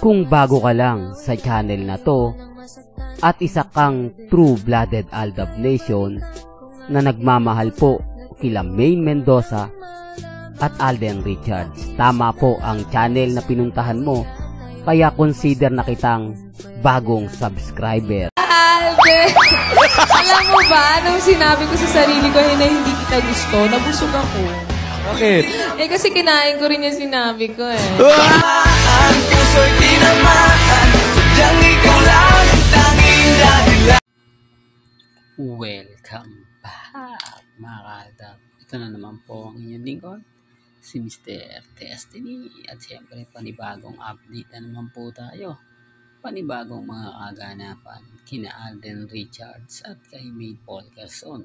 Kung bago ka lang sa channel na to at isa kang true-blooded Aldab Nation na nagmamahal po kila Maine Mendoza at Alden Richards, tama po ang channel na pinuntahan mo, kaya consider na kitang bagong subscriber. Alden! Alam mo ba, nung sinabi ko sa sarili ko na hindi kita gusto, nabusog ako. Bakit? Kasi kinain ko rin yung sinabi ko eh. Ang puso'y tinamaan, sadyang ikaw lang ang tanging dahilan. Welcome back mga kaaldab. Ito na naman po ang inyong lingkod, si Mr. Destiny. At siyempre panibagong update na naman po tayo. Panibagong mga kaganapan kina Alden Richards at kay Maine Polkerson.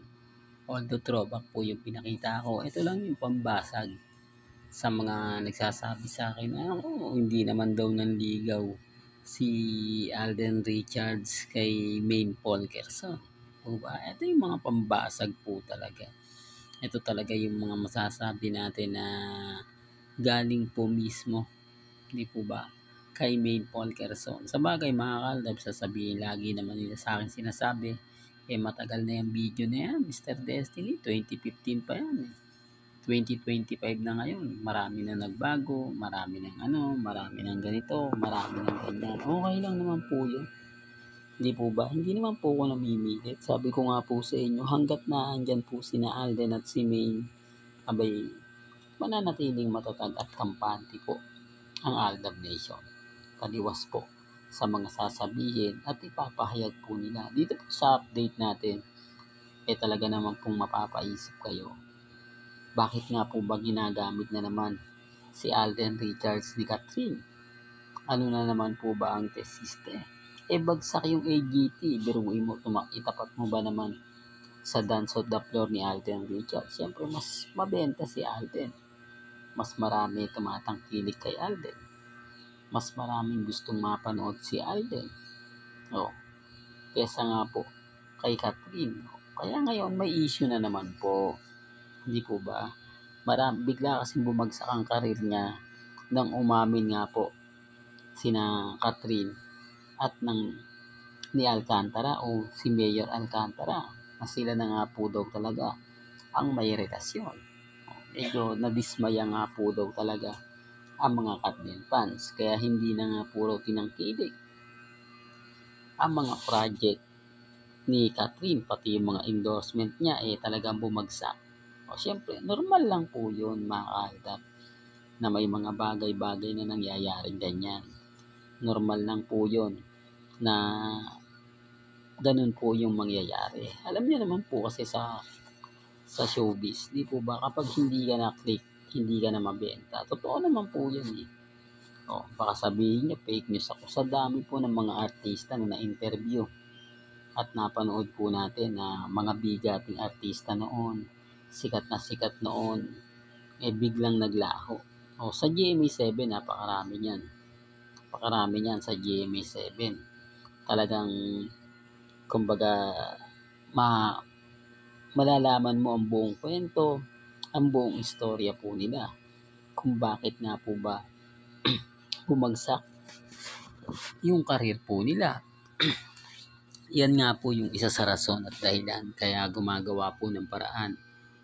Although throwback po yung pinakita ko, ito lang yung pambasag sa mga nagsasabi sa akin na hindi naman daw nanligaw si Alden Richards kay Maine Polkerson. Diba? Ito yung mga pambasag po talaga. Ito talaga yung mga masasabi natin na galing po mismo, hindi po ba, kay Maine Polkerson. Sa bagay mga kaaldab, sasabihin lagi naman nila sa akin sinasabi, matagal na yung video na yan, Mr. Destiny, 2015 pa yan 2025 na ngayon, marami na nagbago, marami ng ganito, marami ng ganyan. Okay lang naman po yun. Hindi po ba? Hindi naman po ako namimilit. Sabi ko nga po sa inyo, hanggat na andyan po sina Alden at si Maine, abay, mananatiling matatag at kampante po ang Aldab Nation. Taliwas po sa mga sasabihin at ipapahayag po nila. Dito po sa update natin, talaga naman pong mapapaisip kayo. Bakit nga po ba ginagamit na naman si Alden Richards ni Catherine? Ano na naman po ba ang test system? Bagsak yung AGT, biruin mo, itapat mo ba naman sa Dance of the Floor ni Alden Richards? Siyempre, mas mabenta si Alden. Mas marami tumatangkilik kay Alden. Mas maraming gustong mapanood si Alden. Kesa nga po kay Catherine. Kaya ngayon, may issue na naman po. Hindi po ba? Bigla kasing bumagsak ang karir niya nang umamin nga po sina Catherine at ni Alcantara o si Mayor Alcantara na sila na nga po daw talaga ang may relasyon. Medyo nadismaya nga po daw talaga ang mga Catherine fans, kaya hindi na nga puro tinangkilik ang mga project ni Catherine, pati yung mga endorsement niya talagang bumagsak. Siyempre, normal lang po yun mga kaaldab na may mga bagay-bagay na nangyayaring ganyan. Normal lang po yun na ganun po yung mangyayari. Alam niyo naman po kasi sa showbiz, di po ba, kapag hindi ka na-click, hindi ka na mabenta. Totoo naman po yun baka sabihin niyo, fake news ako. Sa dami po ng mga artista na na-interview at napanood po natin na mga bigating artista noon, sikat noon, biglang naglaho. Sa GMA7, napakarami niyan sa GMA7. Talagang, kumbaga, malalaman mo ang buong kwento, ang buong istorya po nila. Kung bakit nga po ba bumagsak yung karir po nila. Yan nga po yung isa sa rason at dahilan kaya gumagawa po ng paraan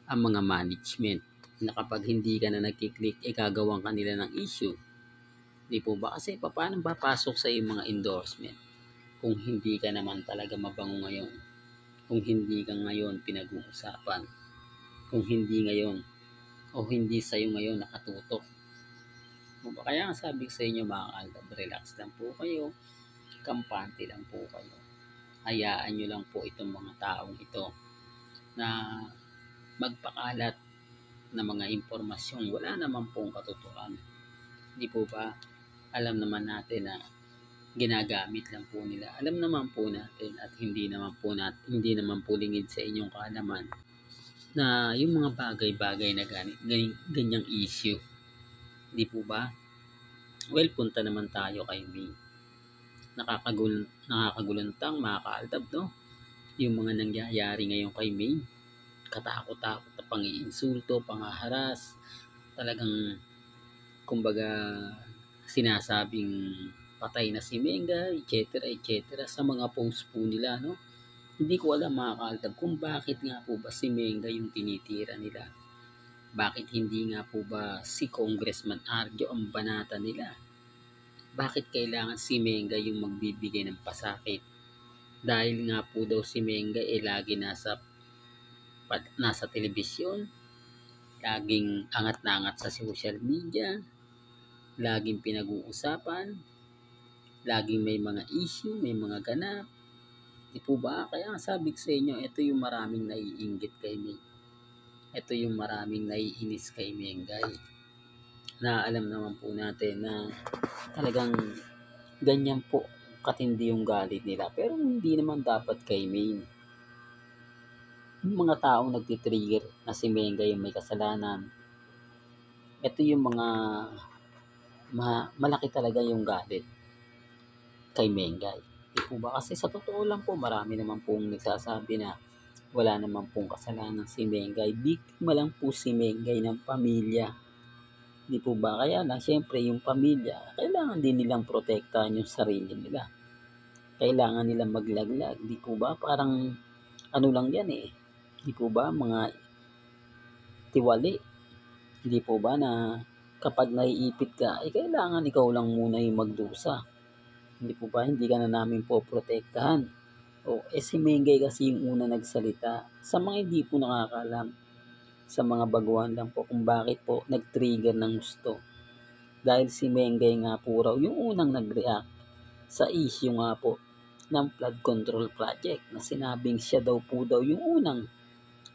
ang mga management na kapag hindi ka na nagkiklik, gagawan ka nila ng issue. Di po ba? Kasi paano papasok sa yung mga endorsement kung hindi ka naman talaga mabango ngayon, kung hindi ka ngayon pinag-uusapan, kung hindi ngayon o hindi sa'yo ngayon nakatutok. Kaya nga sabi ko sa inyo mga kaaldab, relax lang po kayo, kampante lang po kayo. Hayaan nyo lang po itong mga taong ito na magpakalat na mga impormasyon. Wala naman pong katotohanan. Hindi po ba? Alam naman natin na ginagamit lang po nila. Alam naman po natin at hindi naman po lingid sa inyong kaalaman na yung mga bagay-bagay na ganyang issue. Hindi po ba? Well, punta naman tayo kay Maine. Nakakagulantang mga kaaldab, no? Yung mga nangyayari ngayon kay Maine. Katakot-takot na pang-iinsulto, pang-haras. Talagang, kumbaga, sinasabing patay na si Mengay, etc. etc. sa mga post po nila, no? Hindi ko alam mga kaaldab kung bakit nga po ba si Mengay yung tinitira nila. Bakit hindi nga po ba si Congressman Arjo ang banata nila? Bakit kailangan si Mengay yung magbibigay ng pasakit? Dahil nga po daw si Mengay lagi nasa telebisyon, laging angat na angat sa social media, laging pinag-uusapan, laging may mga issue, may mga ganap. Di po ba? Kaya sabi ko sa inyo, ito yung maraming naiinggit kay Mengay. Ito yung maraming naiinis kay Mengay. Na alam naman po natin na talagang ganyan po katindi yung galit nila. Pero hindi naman dapat kay Mengay. Yung mga taong nagtitrigger na si Mengay yung may kasalanan, ito yung mga malaki talaga yung galit kay Mengay. Di po ba? Kasi sa totoo lang po, marami naman pong nagsasabi na wala naman pong kasalanan si Mengay. Biktima lang po si Mengay ng pamilya. Di po ba? Kaya lang, syempre, yung pamilya, kailangan din nilang protektahan yung sarili nila. Kailangan nilang maglaglag. Di po ba? Parang, ano lang yan eh. Di po ba? Mga tiwali. Di po ba na kapag naiipit ka, kailangan ikaw lang muna yung magdusa. Hindi po ba? Hindi ka na namin po protektahan. Si Mengay kasi yung una nagsalita. Sa mga hindi po nakakalam, sa mga baguhan lang po kung bakit po nag-trigger ng gusto. Dahil si Mengay nga po raw yung unang nag-react sa issue nga po ng flood control project na sinabing siya daw po yung unang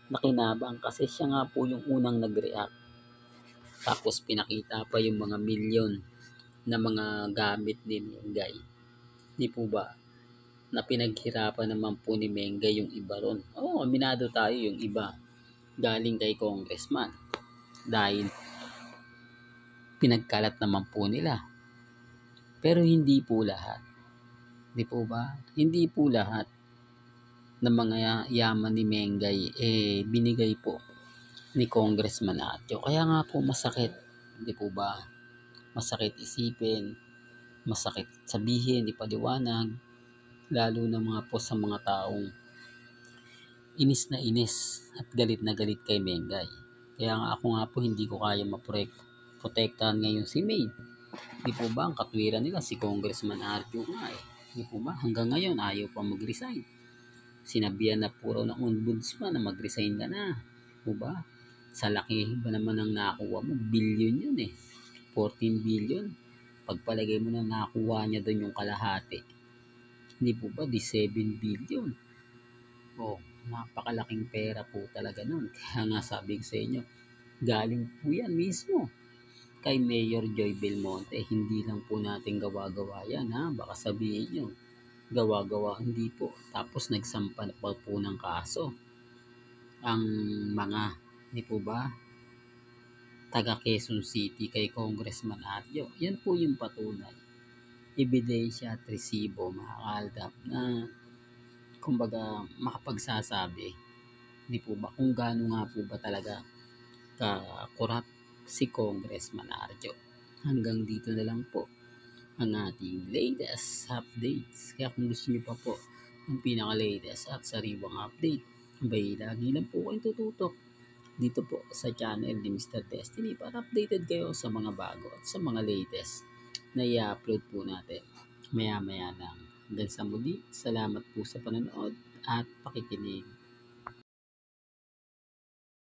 nakinabang kasi siya nga po yung unang nag-react. Tapos pinakita pa yung mga milyon na mga gamit ni Mengay. Di po ba? Na pinaghirapan naman po ni Mengay yung iba ron. Aminado tayo yung iba galing kay Congressman. Dahil pinagkalat naman po nila. Pero hindi po lahat. Di po ba? Hindi po lahat ng mga yaman ni Mengay binigay po ni Congressman Arjo. Kaya nga po masakit. Di po ba? Masakit isipin, masakit sabihin, ipaliwanag, lalo na mga po sa mga taong inis na inis at galit na galit kay Mengay. Kaya nga ako nga po hindi ko kaya maprotektahan ngayon si May. Di po ba? Ang katwiran nila si Congressman Arjo nga Di po ba? Hanggang ngayon ayaw pa mag-resign. Sinabihan na po raw ng ombudsman na mag-resign ka na. Di po ba? Sa laki ba naman ang nakuha mo? Billion yun 14 billion. Pagpalagay mo na nakuha niya doon yung kalahati. Hindi po ba? 7 billion. Napakalaking pera po talaga nun. Kaya nga sabi ko sa inyo, galing po yan mismo kay Mayor Joy Belmonte. Hindi lang po natin gawa-gawa yan Baka sabihin nyo, gawa-gawa hindi po. Tapos nagsampa na po ng kaso ang mga, di po ba, taga Quezon City kay Congressman Arjo. Yan po yung patunay. Ebidensya at resibo mga kaaldab na kumbaga makapagsasabi, di po ba, kung gaano nga po ba talaga ka-corrupt si Congressman Arjo. Hanggang dito na lang po ang ating latest updates. Kaya kung gusto niyo pa po ang pinaka-latest at sariwang update, lagi lang po kayong tututok dito po sa channel ni Mr. Destiny para updated kayo sa mga bago at sa mga latest na i-upload po natin maya-maya lang. Hanggang sa muli, salamat po sa panonood at pakikinig.